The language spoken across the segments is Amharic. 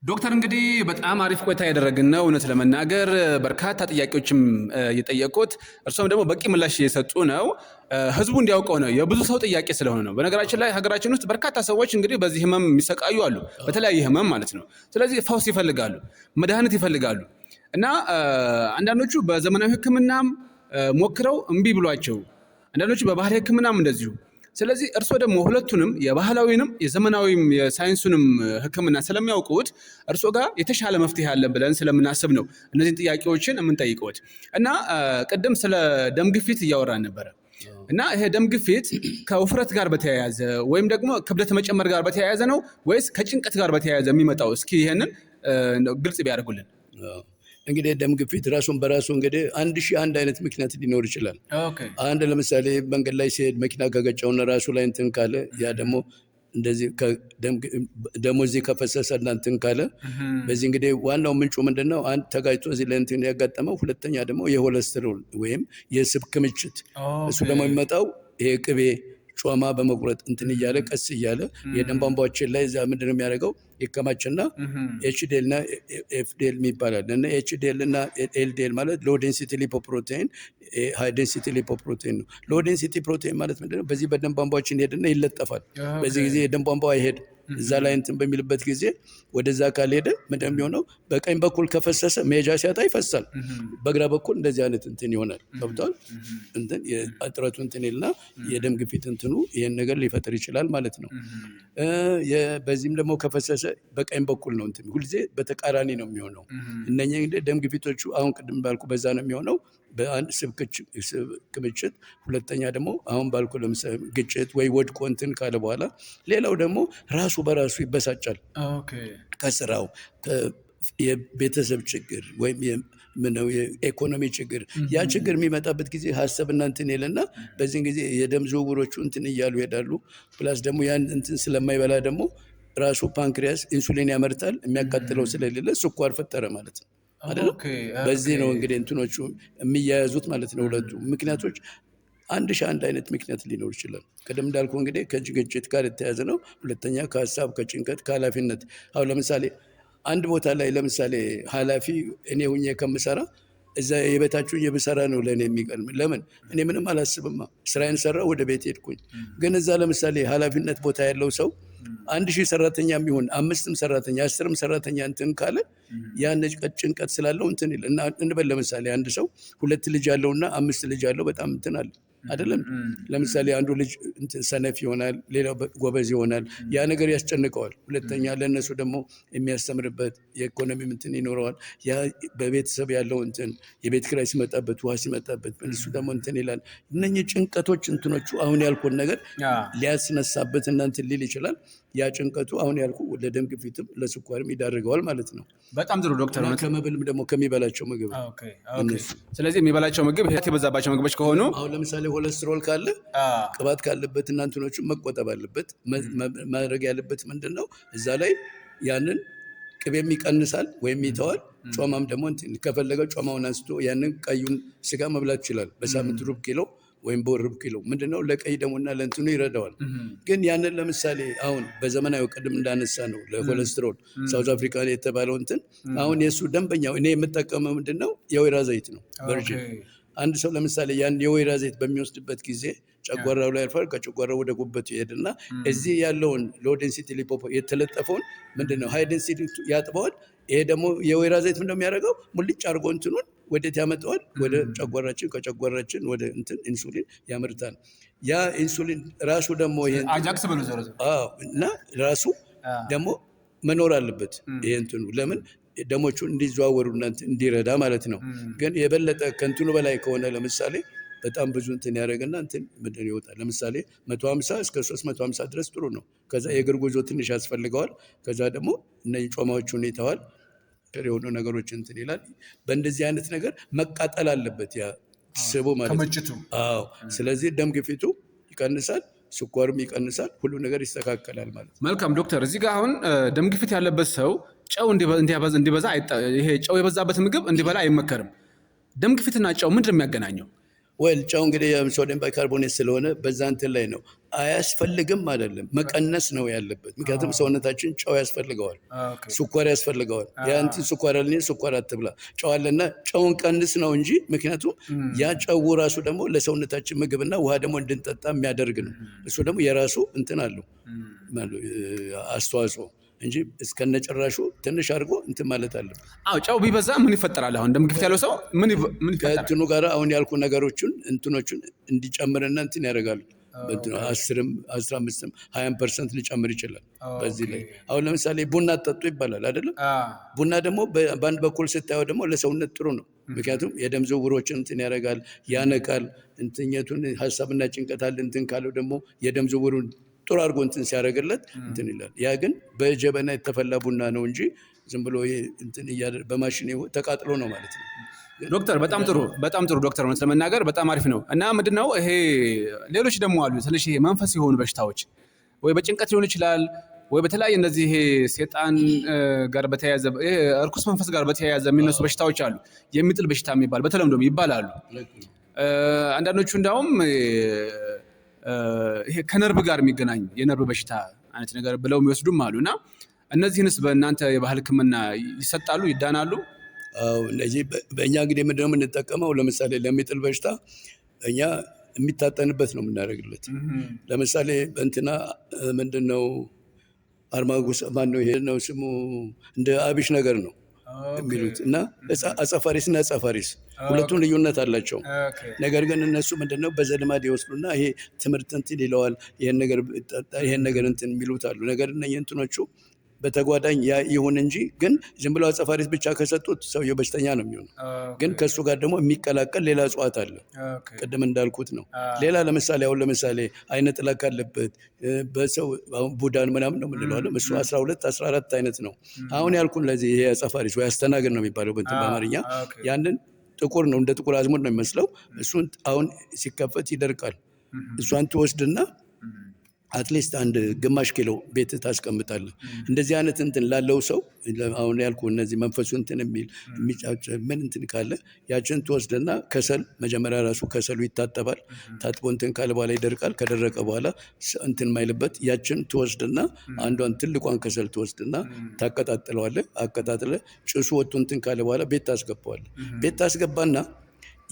ዶክተር እንግዲህ በጣም አሪፍ ቆይታ ያደረግን ነው። እውነት ለመናገር በርካታ ጥያቄዎችም እየጠየቁት እርሶም ደግሞ በቂ ምላሽ እየሰጡ ነው። ህዝቡ እንዲያውቀው ነው፣ የብዙ ሰው ጥያቄ ስለሆነ ነው። በነገራችን ላይ ሀገራችን ውስጥ በርካታ ሰዎች እንግዲህ በዚህ ህመም የሚሰቃዩ አሉ፣ በተለያየ ህመም ማለት ነው። ስለዚህ ፈውስ ይፈልጋሉ፣ መድኃኒት ይፈልጋሉ እና አንዳንዶቹ በዘመናዊ ህክምናም ሞክረው እምቢ ብሏቸው፣ አንዳንዶቹ በባህላዊ ህክምናም እንደዚሁ። ስለዚህ እርሶ ደግሞ ሁለቱንም የባህላዊንም የዘመናዊም የሳይንሱንም ህክምና ስለሚያውቁት እርሶ ጋር የተሻለ መፍትሄ አለ ብለን ስለምናስብ ነው እነዚህን ጥያቄዎችን የምንጠይቀውት። እና ቅድም ስለ ደም ግፊት እያወራን ነበረ እና ይሄ ደም ግፊት ከውፍረት ጋር በተያያዘ ወይም ደግሞ ክብደት መጨመር ጋር በተያያዘ ነው ወይስ ከጭንቀት ጋር በተያያዘ የሚመጣው? እስኪ ይሄንን ግልጽ ቢያደርጉልን። እንግዲህ ደም ግፊት ራሱን በራሱ እንግዲህ 1001 አይነት ምክንያት ሊኖር ይችላል። አንድ ለምሳሌ መንገድ ላይ ሲሄድ መኪና ከገጨውና ራሱ ላይ እንትን ካለ ያ ደግሞ እንደዚህ ደሞ እዚህ ከፈሰሰና እንትን ካለ በዚህ እንግዲህ ዋናው ምንጩ ምንድነው? አንድ ተጋጭቶ እዚህ ላይ እንትን ያጋጠመው፣ ሁለተኛ ደግሞ የኮሌስትሮል ወይም የስብ ክምችት። እሱ ደግሞ የሚመጣው ይሄ ቅቤ ጮማ በመቁረጥ እንትን እያለ ቀስ እያለ የደም ቧንቧችን ላይ እዛ ምንድነው የሚያደርገው ይከማችና ኤችዲኤል እና ኤፍዲኤል የሚባላል እና ኤችዲኤል እና ኤልዲኤል ማለት ሎ ዴንሲቲ ሊፖፕሮቴን፣ ሃይ ዴንሲቲ ሊፖፕሮቴን ነው። ሎ ዴንሲቲ ፕሮቴን ማለት ምንድነው? በዚህ በደም ቧንቧችን ሄድና ይለጠፋል። በዚህ ጊዜ የደም ቧንቧ አይሄድ እዛ ላይ እንትን በሚልበት ጊዜ ወደዛ ካልሄደ ምንድነው የሚሆነው? በቀኝ በኩል ከፈሰሰ መሄጃ ሲያጣ ይፈሳል። በግራ በኩል እንደዚህ አይነት እንትን ይሆናል። ገብቷል? እንትን የአጥረቱ እንትን ይልና የደም ግፊት እንትኑ ይሄን ነገር ሊፈጥር ይችላል ማለት ነው። በዚህም ደግሞ ከፈሰሰ በቀኝ በኩል ነው እንትን ሁልጊዜ በተቃራኒ ነው የሚሆነው። እነኛ እንግዲህ ደም ግፊቶቹ አሁን ቅድም ባልኩ በዛ ነው የሚሆነው፣ በአንድ ስብ ክምችት፣ ሁለተኛ ደግሞ አሁን ባልኩ ለምሳሌ ግጭት ወይ ወድቆ እንትን ካለ በኋላ፣ ሌላው ደግሞ ራሱ በራሱ ይበሳጫል ከስራው፣ የቤተሰብ ችግር ወይም የኢኮኖሚ ችግር። ያ ችግር የሚመጣበት ጊዜ ሀሳብ እና እንትን ይልና በዚህን ጊዜ የደም ዝውውሮቹ እንትን እያሉ ይሄዳሉ። ፕላስ ደግሞ ያን እንትን ስለማይበላ ደግሞ ራሱ ፓንክሪያስ ኢንሱሊን ያመርታል። የሚያቃጥለው ስለሌለ ስኳር ፈጠረ ማለት ነው አይደል? በዚህ ነው እንግዲህ እንትኖቹ የሚያያዙት ማለት ነው። ሁለቱ ምክንያቶች 1001 አይነት ምክንያት ሊኖር ይችላል። ቀደም እንዳልኩ እንግዲህ ከግጭት ጋር የተያዘ ነው። ሁለተኛ ከሀሳብ፣ ከጭንቀት፣ ከኃላፊነት። አሁን ለምሳሌ አንድ ቦታ ላይ ለምሳሌ ኃላፊ እኔ ሁኜ ከምሰራ እዛ የቤታችሁ የብሰራ ነው ለእኔ የሚቀልም። ለምን? እኔ ምንም አላስብማ፣ ስራዬን ሰራ፣ ወደ ቤት ሄድኩኝ። ግን እዛ ለምሳሌ ኃላፊነት ቦታ ያለው ሰው 1000 ሰራተኛ የሚሆን 5ም ሰራተኛ 10ም ሰራተኛ እንትን ካለ ያን ጭንቀት ስላለው እንትን ይል እና እንበል ለምሳሌ አንድ ሰው 2 ልጅ ያለውና 5 ልጅ ያለው በጣም እንትን አለ አይደለም? ለምሳሌ አንዱ ልጅ ሰነፍ ይሆናል፣ ሌላው ጎበዝ ይሆናል። ያ ነገር ያስጨንቀዋል። ሁለተኛ ለነሱ ደግሞ የሚያስተምርበት የኢኮኖሚ እንትን ይኖረዋል። ያ በቤተሰብ ያለው እንትን የቤት ኪራይ ሲመጣበት፣ ውሃ ሲመጣበት እሱ ደግሞ እንትን ይላል። እነኚህ ጭንቀቶች እንትኖቹ አሁን ያልኩን ነገር ሊያስነሳበት እና እንትን ሊል ይችላል። ያ ጭንቀቱ አሁን ያልኩ ለደም ግፊትም ለስኳርም ይዳርገዋል ማለት ነው። በጣም ጥሩ ዶክተር። ከመብልም ደግሞ ከሚበላቸው ምግብ ስለዚህ የሚበላቸው ምግብ ህይወት የበዛባቸው ምግቦች ከሆኑ አሁን ለምሳሌ ኮሌስትሮል ካለ ቅባት ካለበት እና እንትኖቹ መቆጠብ አለበት። ማድረግ ያለበት ምንድን ነው? እዛ ላይ ያንን ቅቤም ይቀንሳል ወይም ይተዋል። ጮማም ደግሞ ከፈለገ ጮማውን አንስቶ ያንን ቀዩን ስጋ መብላት ይችላል። በሳምንት ሩብ ኪሎ ወይም በሩብ ኪሎ ምንድነው ለቀይ ደሙና ለእንትኑ ይረዳዋል። ግን ያንን ለምሳሌ አሁን በዘመናዊ ቅድም እንዳነሳ ነው ለኮሌስትሮል ሳውዝ አፍሪካ የተባለው እንትን አሁን የእሱ ደንበኛው እኔ የምጠቀመው ምንድነው የወይራ ዘይት ነው፣ ቨርጂን። አንድ ሰው ለምሳሌ ያን የወይራ ዘይት በሚወስድበት ጊዜ ጨጓራው ላይ ያልፋል። ከጨጓራው ወደ ጉበቱ ይሄድና እዚህ ያለውን ሎ ዴንሲቲ ሊፖ የተለጠፈውን ምንድነው ሃይ ዴንሲቲ ያጥበዋል። ይሄ ደግሞ የወይራ ዘይት ምንድነው የሚያደርገው? ሙልጭ አድርጎ እንትኑን ወዴት ያመጣዋል? ወደ ጨጓራችን፣ ከጨጓራችን ወደ እንትን ኢንሱሊን ያመርታል። ያ ኢንሱሊን ራሱ ደግሞ አጃክስ ብሎ እና ራሱ ደግሞ መኖር አለበት። ይሄ እንትኑ ለምን ደሞቹ እንዲዘዋወሩና እንዲረዳ ማለት ነው። ግን የበለጠ ከእንትኑ በላይ ከሆነ ለምሳሌ በጣም ብዙ እንትን ያደረገና እንትን ምንድን ይወጣል። ለምሳሌ 150 እስከ 350 ድረስ ጥሩ ነው። ከዛ የእግር ጉዞ ትንሽ ያስፈልገዋል። ከዛ ደግሞ እነዚህ ጮማዎቹን ይተዋል። የሆኑ ነገሮች እንትን ይላል። በእንደዚህ አይነት ነገር መቃጠል አለበት ያ ስቡ ማለት ነው። አዎ። ስለዚህ ደም ግፊቱ ይቀንሳል፣ ስኳርም ይቀንሳል፣ ሁሉ ነገር ይስተካከላል ማለት ነው። መልካም ዶክተር፣ እዚህ ጋር አሁን ደም ግፊት ያለበት ሰው ጨው እንዲበዛ ይሄ ጨው የበዛበት ምግብ እንዲበላ አይመከርም። ደም ግፊትና ጨው ምንድን ነው የሚያገናኘው? ወል ጨው እንግዲህ ሶዲየም ባይካርቦኔት ስለሆነ በዛ እንትን ላይ ነው። አያስፈልግም አይደለም፣ መቀነስ ነው ያለበት። ምክንያቱም ሰውነታችን ጨው ያስፈልገዋል፣ ስኳር ያስፈልገዋል። ያን ስኳር አለኝ ስኳር አትብላ፣ ጨው አለና ጨውን ቀንስ ነው እንጂ። ምክንያቱም ያ ጨው ራሱ ደግሞ ለሰውነታችን ምግብና ውሃ ደግሞ እንድንጠጣ የሚያደርግ ነው። እሱ ደግሞ የራሱ እንትን አለው አስተዋጽኦ እንጂ እስከነጨራሹ ትንሽ አድርጎ እንትን ማለት አለበት። ጨው ቢበዛ ምን ይፈጠራል? አሁን ደም ግፊት ያለው ሰው ምን ይፈጠራል? ከእንትኑ ጋር አሁን ያልኩ ነገሮችን እንትኖቹን እንዲጨምርና እንትን ያደርጋሉ። 10ም 15ም 20% ሊጨምር ይችላል። በዚህ ላይ አሁን ለምሳሌ ቡና ጠጡ ይባላል አይደለም? ቡና ደግሞ በአንድ በኩል ስታየው ደግሞ ለሰውነት ጥሩ ነው። ምክንያቱም የደም ዝውውሮችን እንትን ያደርጋል፣ ያነቃል። እንትኛቱን ሀሳብና ጭንቀት አለ እንትን ካለው ደግሞ የደም ዝውውሩን ጥሩ አድርጎ እንትን ሲያደርግለት እንትን ይላል። ያ ግን በጀበና የተፈላ ቡና ነው እንጂ ዝም ብሎ እንትን በማሽን ተቃጥሎ ነው ማለት ነው። ዶክተር በጣም ጥሩ ዶክተር፣ እውነት ለመናገር በጣም አሪፍ ነው። እና ምንድነው ይሄ ሌሎች ደግሞ አሉ ትንሽ ይሄ መንፈስ የሆኑ በሽታዎች ወይ በጭንቀት ሊሆን ይችላል ወይ በተለያየ እነዚህ ይሄ ሴጣን ጋር በተያያዘ እርኩስ መንፈስ ጋር በተያያዘ የሚነሱ በሽታዎች አሉ። የሚጥል በሽታ የሚባል በተለምዶ ይባላሉ። አንዳንዶቹ እንዳውም ይሄ ከነርቭ ጋር የሚገናኝ የነርቭ በሽታ አይነት ነገር ብለው የሚወስዱም አሉ። እና እነዚህንስ በእናንተ የባህል ሕክምና ይሰጣሉ? ይዳናሉ? እነዚህ በእኛ እንግዲህ ምንድነው የምንጠቀመው? ለምሳሌ ለሚጥል በሽታ እኛ የሚታጠንበት ነው የምናደርግለት። ለምሳሌ እንትና ምንድነው አርማጉስ ማነው ይሄ ነው ስሙ እንደ አቢሽ ነገር ነው የሚሉት እና አጻፋሪስ እና አጻፋሪስ ሁለቱም ልዩነት አላቸው። ነገር ግን እነሱ ምንድነው በዘልማድ ይወስዱና ይሄ ትምህርት እንትን ይለዋል፣ ይሄን ነገር እንትን የሚሉት አሉ። ነገር ግን እንትኖቹ በተጓዳኝ ያ ይሁን እንጂ ግን ዝም ብለው አጻፋሪስ ብቻ ከሰጡት ሰውየው በሽተኛ ነው የሚሆነው። ግን ከሱ ጋር ደግሞ የሚቀላቀል ሌላ እጽዋት አለ፣ ቅድም እንዳልኩት ነው። ሌላ ለምሳሌ አይነ ጥላ ካለበት በሰው ቡዳን ምናምን ነው የምንለው፣ እሱ 12 14 አይነት ነው። አሁን ያልኩን ለዚህ ይሄ አጻፋሪስ ወይ አስተናገድ ነው የሚባለው በአማርኛ። ያንን ጥቁር ነው፣ እንደ ጥቁር አዝሙድ ነው የሚመስለው። እሱን አሁን ሲከፈት ይደርቃል። እሷን ትወስድና አትሊስት አንድ ግማሽ ኪሎ ቤት ታስቀምጣለህ። እንደዚህ አይነት እንትን ላለው ሰው አሁን ያልኩ እነዚህ መንፈሱ እንትን የሚጫጭ ምን እንትን ካለ ያችን ትወስድና ከሰል መጀመሪያ ራሱ ከሰሉ ይታጠባል። ታጥቦ እንትን ካለ በኋላ ይደርቃል። ከደረቀ በኋላ እንትን ማይልበት ያችን ትወስድና አንዷን ትልቋን ከሰል ትወስድና ታቀጣጥለዋለህ። አቀጣጥለህ ጭሱ ወጥቶ እንትን ካለ በኋላ ቤት ታስገባዋለህ። ቤት ታስገባና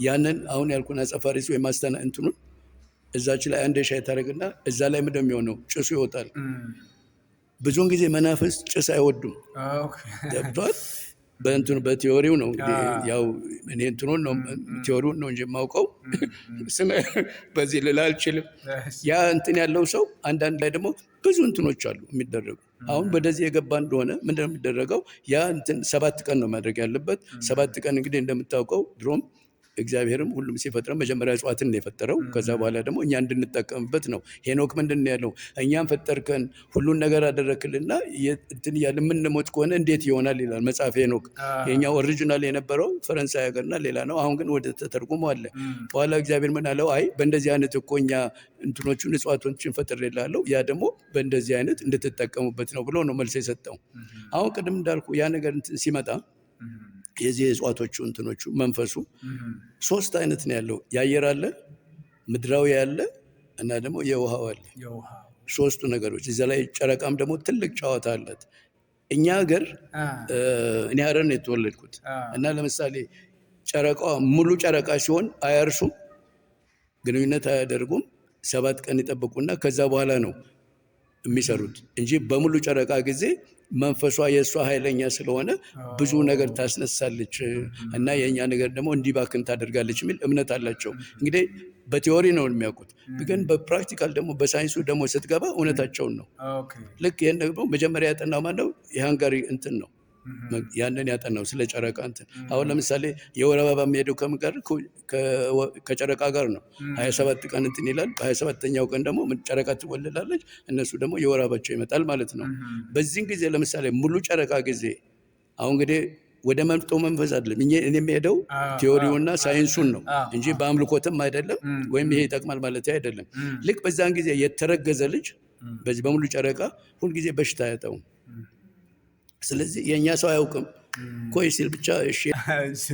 ያንን አሁን ያልኩን አጻፋሪስ ወይ ማስተና እንትኑን እዛች ላይ አንድ ሻይ ታደርግና እዛ ላይ ምንድን ነው የሚሆነው? ጭሱ ይወጣል። ብዙውን ጊዜ መናፍስት ጭስ አይወዱም። ገብቷል? በእንትኑ በቲዮሪው ነው እንግዲህ ያው እኔ እንትኑን ነው ቲዮሪውን ነው እንጂ የማውቀው በዚህ ልል አልችልም። ያ እንትን ያለው ሰው አንዳንድ ላይ ደግሞ ብዙ እንትኖች አሉ የሚደረጉ። አሁን ወደዚህ የገባ እንደሆነ ምንድነው የሚደረገው? ያ እንትን 7 ቀን ነው ማድረግ ያለበት። 7 ቀን እንግዲህ እንደምታውቀው ድሮም እግዚአብሔርም ሁሉም ሲፈጥረው መጀመሪያ እጽዋትን ነው የፈጠረው። ከዛ በኋላ ደግሞ እኛ እንድንጠቀምበት ነው። ሄኖክ ምንድን ነው ያለው? እኛም ፈጠርከን ሁሉን ነገር አደረክልና እንትን እያለ የምንሞት ከሆነ እንዴት ይሆናል ይላል መጽሐፍ ሄኖክ። የኛው ኦሪጂናል የነበረው ፈረንሳይ ሀገርና ሌላ ነው። አሁን ግን ወደ ተተርጉሞ አለ። በኋላ እግዚአብሔር ምን አለው? አይ በእንደዚህ አይነት እኮ እኛ እንትኖቹን እጽዋቶችን ፈጥሬልሃለሁ፣ ያ ደግሞ በእንደዚህ አይነት እንድትጠቀሙበት ነው ብሎ ነው መልስ የሰጠው። አሁን ቅድም እንዳልኩ ያ ነገር እንትን ሲመጣ የዚህ የእጽዋቶቹ እንትኖቹ መንፈሱ 3 አይነት ነው ያለው። የአየር አለ፣ ምድራዊ አለ እና ደግሞ የውሃው አለ። 3ቱ ነገሮች እዛ ላይ ጨረቃም ደግሞ ትልቅ ጨዋታ አላት። እኛ ሀገር እኔ ሀረር ነው የተወለድኩት እና ለምሳሌ ጨረቃዋ ሙሉ ጨረቃ ሲሆን አያርሱም፣ ግንኙነት አያደርጉም። 7 ቀን ይጠብቁና ከዛ በኋላ ነው የሚሰሩት እንጂ በሙሉ ጨረቃ ጊዜ መንፈሷ የእሷ ኃይለኛ ስለሆነ ብዙ ነገር ታስነሳለች እና የእኛ ነገር ደግሞ እንዲባክን ታደርጋለች የሚል እምነት አላቸው። እንግዲህ በቲዎሪ ነው የሚያውቁት፣ ግን በፕራክቲካል ደግሞ በሳይንሱ ደግሞ ስትገባ እውነታቸውን ነው። ልክ ይህን ደግሞ መጀመሪያ ያጠናው ማነው? የሃንጋሪ እንትን ነው ያንን ያጠናው ስለ ጨረቃ እንትን። አሁን ለምሳሌ የወር አበባ የሚሄደው ከምን ጋር? ከጨረቃ ጋር ነው። 27 ቀን እንትን ይላል። በ27ኛው ቀን ደግሞ ጨረቃ ትወለዳለች፣ እነሱ ደግሞ የወር አበባቸው ይመጣል ማለት ነው። በዚህን ጊዜ ለምሳሌ ሙሉ ጨረቃ ጊዜ አሁን እንግዲህ ወደ መርጦ መንፈስ አይደለም እኔ የሚሄደው ቲዎሪውና ሳይንሱን ነው እንጂ በአምልኮትም አይደለም፣ ወይም ይሄ ይጠቅማል ማለት አይደለም። ልክ በዛን ጊዜ የተረገዘ ልጅ በዚህ በሙሉ ጨረቃ ሁልጊዜ በሽታ አያጣውም። ስለዚህ የእኛ ሰው አያውቅም። ቆይ ሲል ብቻ እሺ።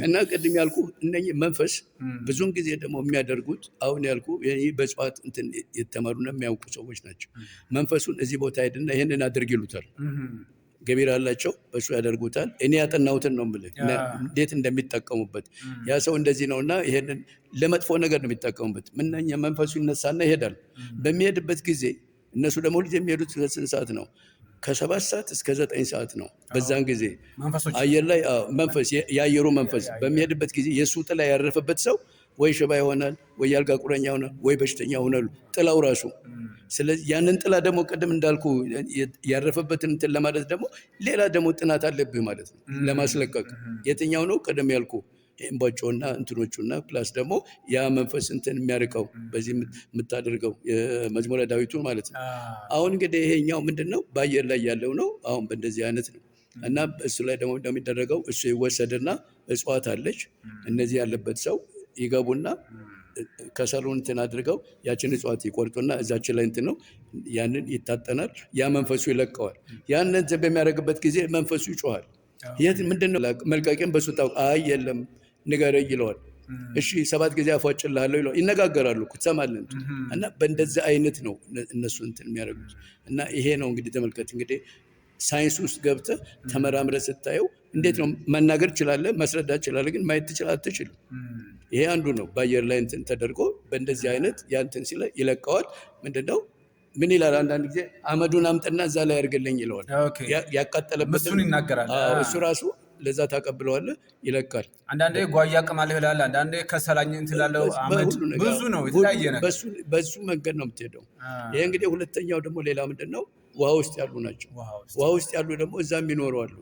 እና ቅድም ያልኩ እነኚህ መንፈስ ብዙውን ጊዜ ደግሞ የሚያደርጉት አሁን ያልኩ በእጽዋት እንትን የተማሩና የሚያውቁ ሰዎች ናቸው። መንፈሱን እዚህ ቦታ ሄድና ይህንን አድርግ ይሉታል። ገቢር አላቸው፣ በሱ ያደርጉታል። እኔ ያጠናሁትን ነው የምልህ እንዴት እንደሚጠቀሙበት። ያ ሰው እንደዚህ ነውና ይሄንን ለመጥፎ ነገር ነው የሚጠቀሙበት። ምንኛ መንፈሱ ይነሳና ይሄዳል። በሚሄድበት ጊዜ እነሱ ደግሞ ልጅ የሚሄዱት ስንት ሰዓት ነው? ከ7 ሰዓት እስከ 9 ሰዓት ነው። በዛን ጊዜ አየር ላይ መንፈስ የአየሩ መንፈስ በሚሄድበት ጊዜ የእሱ ጥላ ያረፈበት ሰው ወይ ሽባ ይሆናል፣ ወይ ያልጋ ቁረኛ ይሆናል፣ ወይ በሽተኛ ይሆናል፣ ጥላው ራሱ። ስለዚህ ያንን ጥላ ደግሞ ቅድም እንዳልኩ ያረፈበትን እንትን ለማለት ደግሞ ሌላ ደግሞ ጥናት አለብህ ማለት ነው ለማስለቀቅ። የትኛው ነው ቅድም ያልኩ እምቧጮና እንትኖቹና ፕላስ ደግሞ ያ መንፈስ እንትን የሚያርቀው በዚህ የምታደርገው የመዝሙረ ዳዊቱ ማለት ነው። አሁን እንግዲህ ይሄኛው ምንድነው በአየር ላይ ያለው ነው። አሁን በእንደዚህ አይነት ነው እና እሱ ላይ ደግሞ እንደሚደረገው እሱ ይወሰድና እጽዋት አለች እነዚህ ያለበት ሰው ይገቡና ከሰሉን እንትን አድርገው ያችን እጽዋት ይቆርጡና እዛችን ላይ እንትን ነው ያንን ይታጠናል። ያ መንፈሱ ይለቀዋል። ያንን እንትን በሚያደርግበት ጊዜ መንፈሱ ይጮሃል። የት ምንድነው መልቀቂያም በሱ ታውቅ አይ የለም ንገረኝ ይለዋል። እሺ 7 ጊዜ አፏጭልሃለሁ ይለዋል። ይነጋገራሉ ትሰማለህ። እና በእንደዚህ አይነት ነው እነሱ እንትን የሚያደርጉት። እና ይሄ ነው እንግዲህ ተመልከት እንግዲህ ሳይንስ ውስጥ ገብተህ ተመራምረህ ስታየው እንዴት ነው መናገር ትችላለህ፣ መስረዳት ትችላለህ፣ ግን ማየት አትችልም። ይሄ አንዱ ነው። በአየር ላይ እንትን ተደርጎ በእንደዚህ አይነት ያንትን ሲለ ይለቀዋል። ምንድነው ምን ይላል አንዳንድ ጊዜ አመዱን አምጥና እዛ ላይ ያርግልኝ ይለዋል። ያቃጠለበት እሱን ይናገራል። እሱ ራሱ ለዛ ታቀብለዋለህ፣ ይለቃል። አንዳንዴ ጓያ ቅማል ይላል፣ አንዳንዴ ከሰላኝ እንትን ላለው አመድ ብዙ ነው የተለያየ ነገር በሱ መንገድ ነው የምትሄደው። ይሄ እንግዲህ ሁለተኛው ደግሞ ሌላ ምንድነው ውሃ ውስጥ ያሉ ናቸው። ውሃ ውስጥ ያሉ ደግሞ እዛም ይኖሩ አሉ።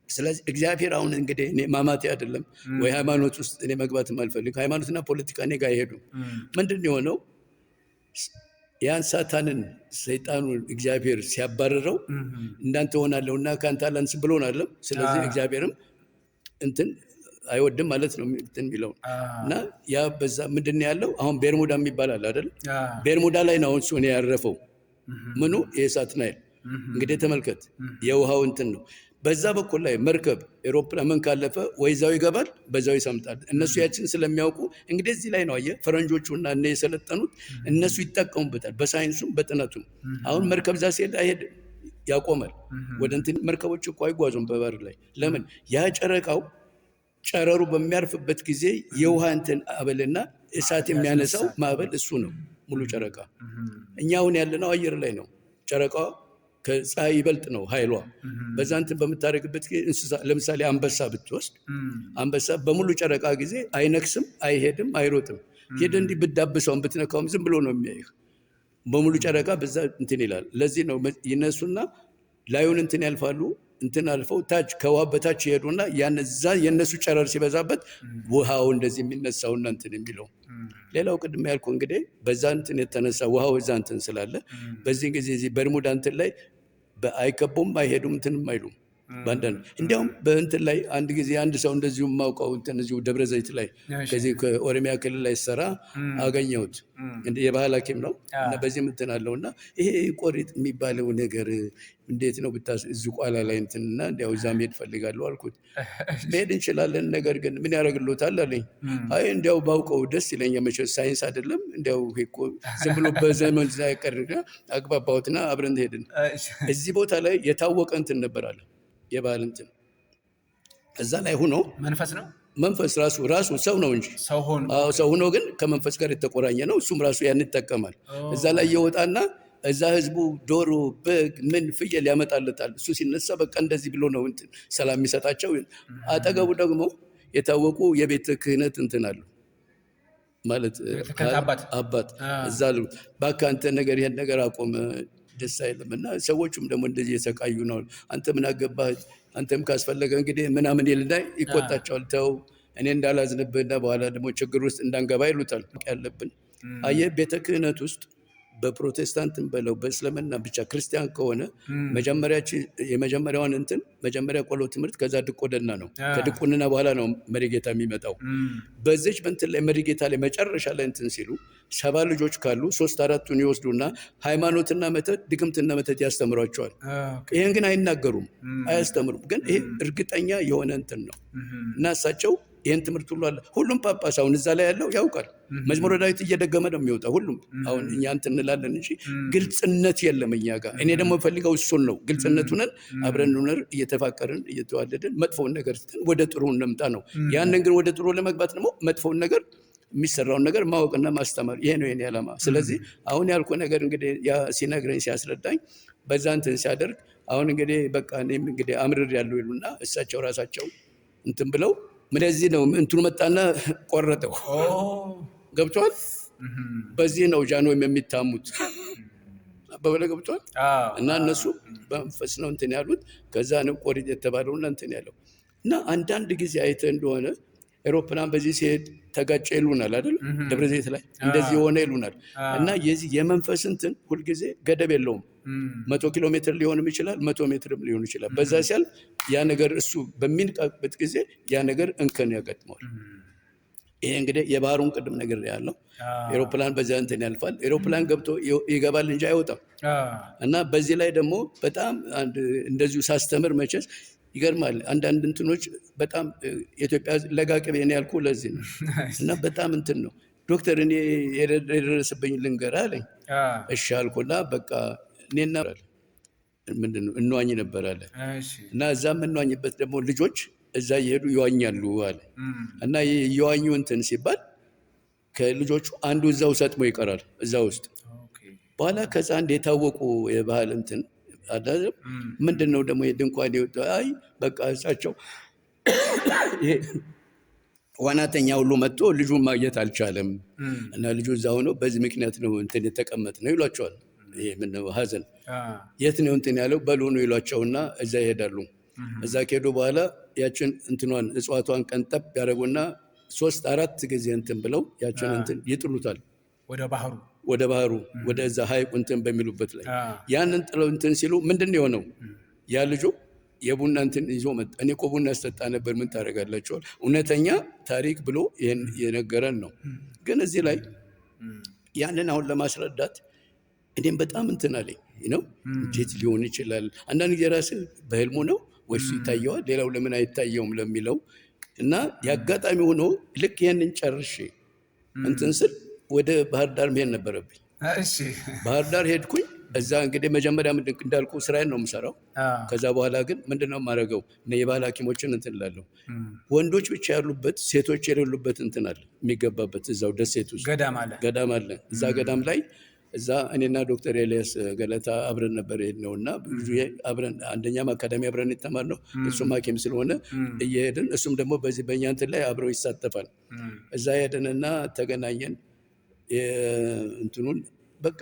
ስለዚህ እግዚአብሔር አሁን እንግዲህ እኔ ማማቴ አይደለም ወይ ሃይማኖት ውስጥ እኔ መግባት አልፈልግ። ሃይማኖትና ፖለቲካ እኔ ጋር አይሄዱም። ምንድን የሆነው ያን ሳታንን ሰይጣኑን እግዚአብሔር ሲያባረረው እንዳንተ ሆናለሁና ከአንተ አላንስም ብሎናል። ስለዚህ እግዚአብሔርም እንትን አይወድም ማለት ነው እንትን የሚለው እና ያ በዛ ምንድን ያለው አሁን ቤርሙዳ የሚባል አለ አይደል? ቤርሙዳ ላይ ነው እሱ ነው ያረፈው። ምኑ የእሳት ናይል እንግዲህ ተመልከት፣ የውሃው እንትን ነው። በዛ በኩል ላይ መርከብ ኤሮፕላን ምን ካለፈ ወይዛው ይገባል፣ በዛው ይሰምጣል። እነሱ ያችን ስለሚያውቁ እንግዲህ እዚህ ላይ ነው አየህ ፈረንጆቹና እነ የሰለጠኑት እነሱ ይጠቀሙበታል፣ በሳይንሱም በጥናቱም። አሁን መርከብ ዛ ሲሄድ አይሄድም፣ ያቆማል። ወደ እንትን መርከቦች እኮ አይጓዙም በባህር ላይ። ለምን? ያ ጨረቃው ጨረሩ በሚያርፍበት ጊዜ የውሃ እንትን አበልና እሳት የሚያነሳው ማዕበል እሱ ነው ሙሉ ጨረቃ። እኛ አሁን ያለነው አየር ላይ ነው። ጨረቃ ከፀሐይ ይበልጥ ነው ኃይሏ። በዛ እንትን በምታደርግበት ጊዜ እንስሳ ለምሳሌ አንበሳ ብትወስድ አንበሳ በሙሉ ጨረቃ ጊዜ አይነክስም፣ አይሄድም፣ አይሮጥም። ሄደ እንዲህ ብዳብሰውን ብትነካውም ዝም ብሎ ነው የሚያይህ። በሙሉ ጨረቃ በዛ እንትን ይላል። ለዚህ ነው ይነሱና ላዩን እንትን ያልፋሉ። እንትን አልፈው ታች ከውሃ በታች ይሄዱና ያነዛ የነሱ ጨረር ሲበዛበት ውሃው እንደዚህ የሚነሳውና እንትን የሚለው። ሌላው ቅድም ያልኩ እንግዲህ በዛ እንትን የተነሳ ውሃው እዛ እንትን ስላለ በዚህ ጊዜ እዚህ በርሙዳ እንትን ላይ አይከቡም፣ አይሄዱም፣ እንትንም አይሉም። ባንዳን እንዲያውም በእንትን ላይ አንድ ጊዜ አንድ ሰው እንደዚሁ የማውቀው እንትን እዚሁ ደብረ ዘይት ላይ ከዚህ ከኦሮሚያ ክልል ላይ ሰራ አገኘሁት። የባህል ሐኪም ነው እና በዚህ እንትን አለውና ይሄ ቆሪጥ የሚባለው ነገር እንዴት ነው ብታስ እዚህ ቋላ ላይ እንትንና እንዲያው እዛ መሄድ ፈልጋለሁ አልኩት። መሄድ እንችላለን፣ ነገር ግን ምን ያደርግልዎታል አለኝ። አይ እንዲያው ባውቀው ደስ ይለኛል፣ መቼም ሳይንስ አይደለም እንዲያው እኮ ዝም ብሎ በዘመን ሳይቀርና አግባባሁትና አብረን ሄድን። እዚህ ቦታ ላይ የታወቀ እንትን ነበር አለ የባህል እንትን እዛ ላይ ሆኖ መንፈስ ነው መንፈስ ራሱ ሰው ነው እንጂ ሰው ሆኖ ግን ከመንፈስ ጋር የተቆራኘ ነው። እሱም ራሱ ያን ይጠቀማል። እዛ ላይ የወጣና እዛ ህዝቡ ዶሮ፣ በግ፣ ምን ፍየል ያመጣለታል። እሱ ሲነሳ በቃ እንደዚህ ብሎ ነው እንትን ሰላም የሚሰጣቸው። አጠገቡ ደግሞ የታወቁ የቤተ ክህነት እንትን አሉ ማለት አባት እዛ አሉ። እባክህ አንተ ነገር ይሄን ነገር አቆም ደስ አይልም። እና ሰዎቹም ደግሞ እንደዚህ የሰቃዩ ነው። አንተ ምን አገባህ፣ አንተም ካስፈለገ እንግዲህ ምናምን ይልና ይቆጣቸዋል። ተው እኔ እንዳላዝንብህና በኋላ ደግሞ ችግር ውስጥ እንዳንገባ ይሉታል። ያለብን አየህ ቤተ ክህነት ውስጥ በፕሮቴስታንትም በለው በእስልምና ብቻ ክርስቲያን ከሆነ የመጀመሪያውን መጀመሪያ ቆሎ ትምህርት ከዛ ድቁና ነው። ከድቁና በኋላ ነው መሪጌታ የሚመጣው። በዚች በእንትን ላይ መሪጌታ ላይ መጨረሻ ላይ እንትን ሲሉ 7 ልጆች ካሉ 3-4ቱን ይወስዱና ሃይማኖትና መተት ድግምትና መተት ያስተምሯቸዋል። ይሄን ግን አይናገሩም፣ አያስተምሩም። ግን ይሄ እርግጠኛ የሆነ እንትን ነው እና እሳቸው ይህን ትምህርት ሁሉ አለ። ሁሉም ጳጳስ አሁን እዛ ላይ ያለው ያውቃል። መዝሙረ ዳዊት እየደገመ ነው የሚወጣው ሁሉም። አሁን እኛ እንትን እንላለን እንጂ ግልጽነት የለም እኛ ጋር። እኔ ደግሞ ፈልገው እሱን ነው ግልጽነት ሁነን አብረን ኑነር እየተፋቀርን እየተዋደድን መጥፎውን ነገር ስተን ወደ ጥሩ እንምጣ ነው። ያንን ግን ወደ ጥሩ ለመግባት ደግሞ መጥፎውን ነገር የሚሰራውን ነገር ማወቅና ማስተማር፣ ይሄ ነው የኔ ዓላማ። ስለዚህ አሁን ያልኩ ነገር እንግዲህ ያ ሲነግረኝ ሲያስረዳኝ በዛ እንትን ሲያደርግ አሁን እንግዲህ በቃ እኔም እንግዲህ አምርር ያለው ይሉና እሳቸው ራሳቸው እንትን ብለው ምንዚህ ነው እንትኑ መጣና ቆረጠው። ገብቷል። በዚህ ነው ጃንሆይም የሚታሙት በበለ ገብቷል። እና እነሱ በመንፈስ ነው እንትን ያሉት። ከዛ ነው ቆሪጥ የተባለውና እንትን ያለው እና አንዳንድ ጊዜ አይተ እንደሆነ አውሮፕላን በዚህ ሲሄድ ተጋጨ ይሉናል አይደል? ደብረ ዘይት ላይ እንደዚህ ሆነ ይሉናል። እና የዚህ የመንፈስ እንትን ሁልጊዜ ገደብ የለውም። 100 ኪሎ ሜትር ሊሆንም ይችላል፣ 100 ሜትርም ሊሆን ይችላል። በዛ ሲያልፍ ያ ነገር እሱ በሚንቃበት ጊዜ ያ ነገር እንከን ያጋጥመዋል። ይሄ እንግዲህ የባህሩን ቅድም ነገር ያለው አውሮፕላን በዚያ እንትን ያልፋል። አውሮፕላን ገብቶ ይገባል እንጂ አይወጣም። እና በዚህ ላይ ደግሞ በጣም እንደዚሁ ሳስተምር መቼስ ይገርማል። አንዳንድ እንትኖች በጣም የኢትዮጵያ ለጋቅቤ ነው ያልኩ ለዚህ ነው። እና በጣም እንትን ነው ዶክተር እኔ የደረሰብኝ ልንገርህ አለኝ። እሺ አልኩና በቃ እኔና ምንድነው እንዋኝ ነበር አለ። እና እዛ የምንዋኝበት ደግሞ ልጆች እዛ እየሄዱ ይዋኛሉ አለ። እና የዋኙ እንትን ሲባል ከልጆቹ አንዱ እዛው ሰጥሞ ይቀራል እዛ ውስጥ። በኋላ ከዛ አንድ የታወቁ የባህል እንትን አዳለም ምንድነው ደግሞ የድንኳን ይወጣ አይ በቃ እሳቸው ዋናተኛ ሁሉ መጥቶ ልጁን ማግኘት አልቻለም እና ልጁ እዛ ሆኖ በዚህ ምክንያት ነው እንትን የተቀመጥ ነው ይሏቸዋል። ይሄ ምን ነው ሀዘን የት ነው እንትን ያለው በሉ ነው ይሏቸውና እዛ ይሄዳሉ። እዛ ከሄዱ በኋላ ያችን እንትኗን እጽዋቷን ቀንጠብ ያደርጉና 3-4 ጊዜ እንትን ብለው ያችን እንትን ይጥሉታል ወደ ባህሩ ወደ እዛ ሐይቁ እንትን በሚሉበት ላይ ያንን ጥለው እንትን ሲሉ ምንድነው የሆነው? ያ ልጁ የቡና እንትን ይዞ መጣ። እኔ እኮ ቡና አስጠጣ ነበር ምን ታደርጋላችሁ? እውነተኛ ታሪክ ብሎ የነገረን ነው። ግን እዚህ ላይ ያንን አሁን ለማስረዳት እኔም በጣም እንትን አለኝ ነው። እንዴት ሊሆን ይችላል? አንዳንድ ጊዜ ራስህ በህልሙ ነው ወይስ ይታየዋል? ሌላው ለምን አይታየውም ለሚለው እና ያጋጣሚ ሆኖ ልክ ይሄንን ጨርሼ እንትን ስል ወደ ባህር ዳር መሄድ ነበረብኝ። ባህር ዳር ሄድኩኝ። እዛ እንግዲህ መጀመሪያ እንዳልኩ ስራዬን ነው የምሰራው። ከዛ በኋላ ግን ምንድነው የማደርገው? የባህል ሐኪሞችን እንትን እላለሁ። ወንዶች ብቻ ያሉበት ሴቶች የሌሉበት እንትን አለ የሚገባበት እዛው ደሴት ውስጥ ገዳም አለ። እዛ ገዳም ላይ እዛ እኔና ዶክተር ኤልያስ ገለታ አብረን ነበር የሄድነውና ብዙ አብረን አንደኛም አካዳሚ አብረን የተማርነው እሱም ሐኪም ስለሆነ እየሄድን እሱም ደግሞ በዚህ በእኛ እንትን ላይ አብረው ይሳተፋል። እዛ ሄድንና ተገናኘን። እንትኑን በቃ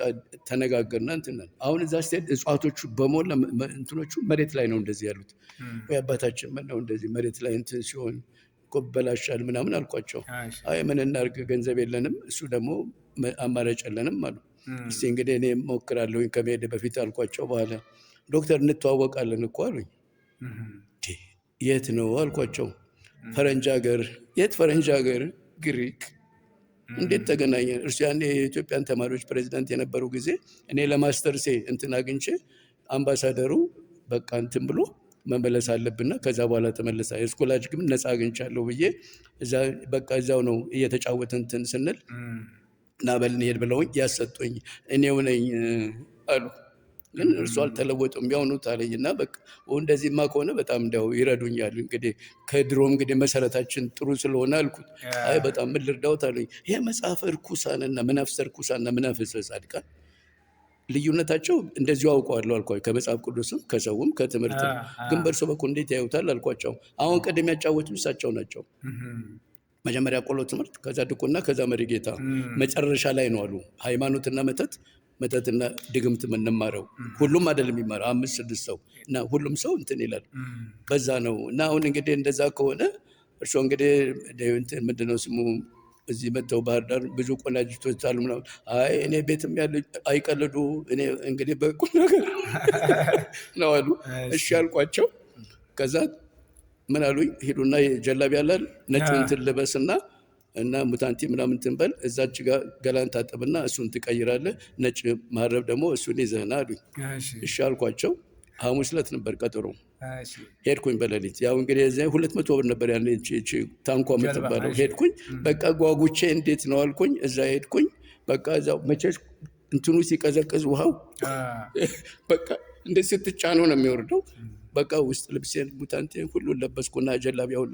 ተነጋገርና እንትን አሁን እዛ ስትሄድ እጽዋቶቹ በሞላ እንትኖቹ መሬት ላይ ነው እንደዚህ ያሉት። ወይ አባታችን ምን ነው እንደዚህ መሬት ላይ እንትን ሲሆን ቆበላሻል ምናምን አልኳቸው። አይ ምን እናድርግ ገንዘብ የለንም፣ እሱ ደግሞ አማራጭ የለንም አሉ። እስቲ እንግዲህ እኔ ሞክራለሁኝ ከመሄድ በፊት አልኳቸው። በኋላ ዶክተር እንተዋወቃለን እኮ አሉኝ። የት ነው አልኳቸው። ፈረንጅ ሀገር። የት ፈረንጅ ሀገር? ግሪክ። እንዴት ተገናኘን? እርሱ ያኔ የኢትዮጵያን ተማሪዎች ፕሬዚዳንት የነበሩ ጊዜ እኔ ለማስተርሴ እንትን አግኝቼ አምባሳደሩ በቃ እንትን ብሎ መመለስ አለብና ከዛ በኋላ ተመለሳ የስኮላጅ ግን ነፃ አግኝቻለሁ ብዬ እዛ በቃ እዛው ነው እየተጫወትን እንትን ስንል እና በልን ሄድ ብለውኝ ያሰጡኝ እኔው ነኝ አሉ። ግን እርሱ አልተለወጡም ያውኑት አለኝና በቃ እንደዚህማ ከሆነ በጣም እንደው ይረዱኛል እንግዲህ ከድሮም እንግዲህ መሰረታችን ጥሩ ስለሆነ አልኩት። አይ በጣም ምን ልርዳዎት አለኝ። ይሄ መጽሐፈ ርኩሳንና መናፍስተ ርኩሳንና መናፍስተ ጻድቃን ልዩነታቸው እንደዚሁ አውቀዋለሁ አልኳቸው። ከመጽሐፍ ቅዱስም ከሰውም ከትምህርት ግን በእርሶ በኩል እንዴት ያዩታል አልኳቸው። አሁን ቀደም ያጫወቱ እሳቸው ናቸው። መጀመሪያ ቆሎ ትምህርት፣ ከዛ ድቁና፣ ከዛ መሪጌታ መጨረሻ ላይ ነው አሉ ሃይማኖትና መተትና ድግምት የምንማረው። ሁሉም አይደለም የሚማረው 5-6 ሰው እና ሁሉም ሰው እንትን ይላል። በዛ ነው እና አሁን እንግዲህ እንደዛ ከሆነ እርሶ እንግዲህ ምንድነው ስሙ እዚህ መጥተው ባህር ዳር ብዙ ቆናጅቶች አሉ ምናምን። አይ እኔ ቤትም ያለ አይቀልዱ፣ እኔ እንግዲህ በቁም ነገር ነው አሉ። እሺ አልኳቸው። ከዛ ምን አሉኝ፣ ሂዱና ጀላቢያ ያላል ነጭ እንትን ልበስና እና ሙታንቲ ምናምን ትንበል እዛች ጋር ገላን ታጠብና እሱን ትቀይራለህ፣ ነጭ ማረብ ደግሞ እሱን ይዘህና አሉኝ። እሺ አልኳቸው። ሐሙስ ዕለት ነበር ቀጠሮ። ሄድኩኝ በሌሊት። ያው እንግዲህ 200 ብር ነበር ያን ታንኳ የምትባለው። ሄድኩኝ በቃ ጓጉቼ እንዴት ነው አልኩኝ። እዛ ሄድኩኝ በቃ እዛው መቼስ እንትኑ ሲቀዘቅዝ ውሃው በቃ እንደ ስትጫነው ነው የሚወርደው። በቃ ውስጥ ልብሴን ሙታንቴን ሁሉ ለበስኩና ጀላቢያውን